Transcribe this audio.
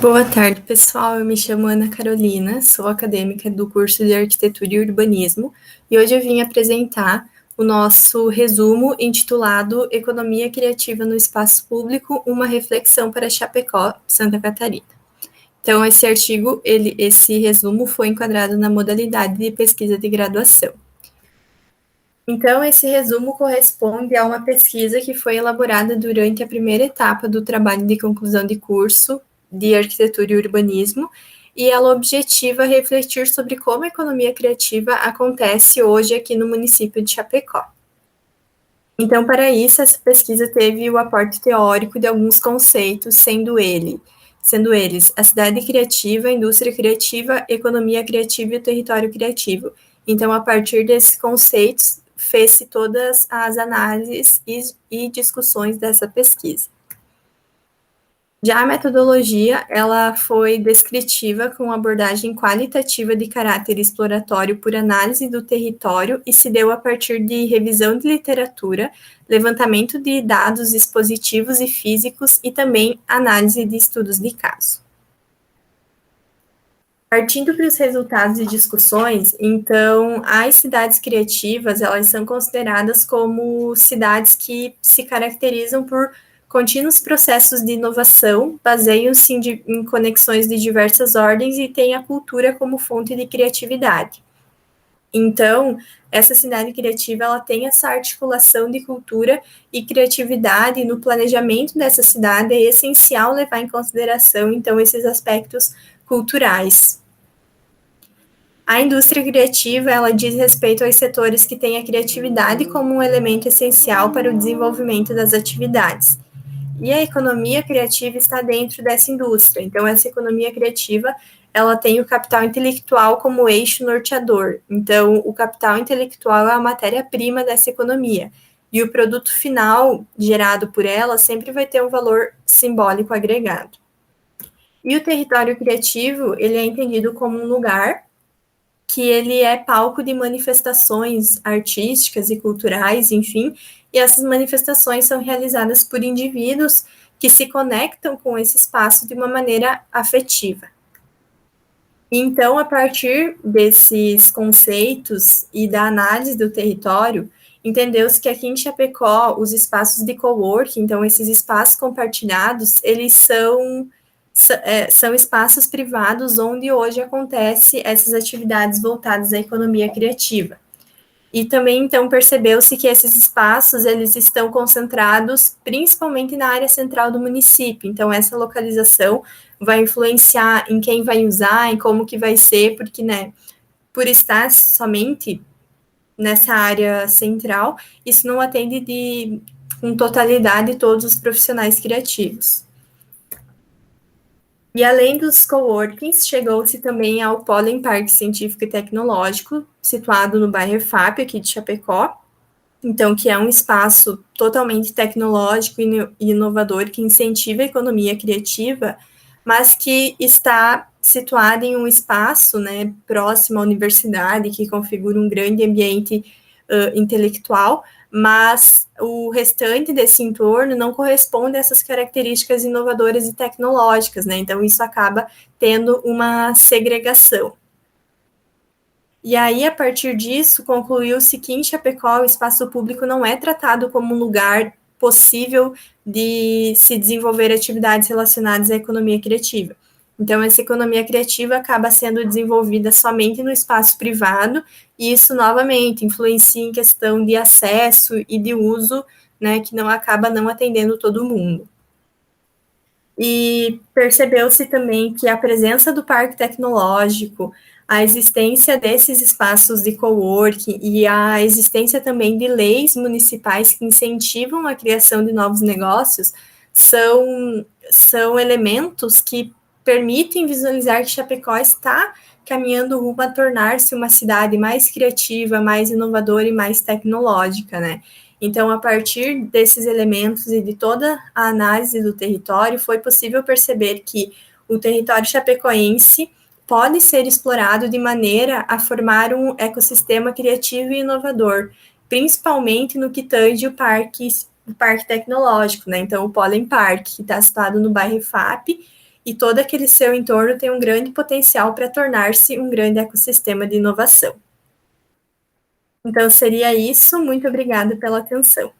Boa tarde, pessoal. Eu me chamo Ana Carolina, sou acadêmica do curso de Arquitetura e Urbanismo e hoje eu vim apresentar o nosso resumo intitulado Economia Criativa no Espaço Público, uma reflexão para Chapecó, Santa Catarina. Então, esse resumo foi enquadrado na modalidade de pesquisa de graduação. Então, esse resumo corresponde a uma pesquisa que foi elaborada durante a primeira etapa do trabalho de conclusão de curso de Arquitetura e Urbanismo, e ela objetiva refletir sobre como a economia criativa acontece hoje aqui no município de Chapecó. Então, para isso, essa pesquisa teve o aporte teórico de alguns conceitos, sendo eles a cidade criativa, a indústria criativa, economia criativa e o território criativo. Então, a partir desses conceitos, fez-se todas as análises e discussões dessa pesquisa. Já a metodologia, ela foi descritiva com abordagem qualitativa de caráter exploratório por análise do território e se deu a partir de revisão de literatura, levantamento de dados expositivos e físicos e também análise de estudos de caso. Partindo para os resultados e discussões, então, as cidades criativas, elas são consideradas como cidades que se caracterizam por contínuos processos de inovação, baseiam-se em conexões de diversas ordens e têm a cultura como fonte de criatividade. Então, essa cidade criativa, ela tem essa articulação de cultura e criatividade, e no planejamento dessa cidade é essencial levar em consideração, então, esses aspectos culturais. A indústria criativa, ela diz respeito aos setores que têm a criatividade como um elemento essencial para o desenvolvimento das atividades. E a economia criativa está dentro dessa indústria. Então, essa economia criativa, ela tem o capital intelectual como eixo norteador. Então, o capital intelectual é a matéria-prima dessa economia. E o produto final gerado por ela sempre vai ter um valor simbólico agregado. E o território criativo, ele é entendido como um lugar que ele é palco de manifestações artísticas e culturais, enfim, e essas manifestações são realizadas por indivíduos que se conectam com esse espaço de uma maneira afetiva. Então, a partir desses conceitos e da análise do território, entendeu-se que aqui em Chapecó, os espaços de coworking, então esses espaços compartilhados, eles são espaços privados onde hoje acontece essas atividades voltadas à economia criativa. E também, então, percebeu-se que esses espaços, eles estão concentrados principalmente na área central do município. Então, essa localização vai influenciar em quem vai usar, em como que vai ser, porque, né, por estar somente nessa área central, isso não atende com totalidade todos os profissionais criativos. E além dos coworkings, chegou-se também ao Pollen Parque Científico e Tecnológico, situado no bairro EFAP, aqui de Chapecó, então, que é um espaço totalmente tecnológico e inovador que incentiva a economia criativa, mas que está situado em um espaço, né, próximo à universidade, que configura um grande ambiente intelectual, mas o restante desse entorno não corresponde a essas características inovadoras e tecnológicas, né? Então, isso acaba tendo uma segregação. E aí, a partir disso, concluiu-se que em Chapecó o espaço público não é tratado como um lugar possível de se desenvolver atividades relacionadas à economia criativa. Então, essa economia criativa acaba sendo desenvolvida somente no espaço privado, e isso, novamente, influencia em questão de acesso e de uso, né, que não acaba não atendendo todo mundo. E percebeu-se também que a presença do parque tecnológico, a existência desses espaços de coworking e a existência também de leis municipais que incentivam a criação de novos negócios são elementos que permitem visualizar que Chapecó está caminhando rumo a tornar-se uma cidade mais criativa, mais inovadora e mais tecnológica, né? Então, a partir desses elementos e de toda a análise do território, foi possível perceber que o território chapecoense pode ser explorado de maneira a formar um ecossistema criativo e inovador, principalmente no que tange o parque tecnológico, né? Então, o Pollen Park, que está situado no bairro FAP, e todo aquele seu entorno tem um grande potencial para tornar-se um grande ecossistema de inovação. Então, seria isso. Muito obrigada pela atenção.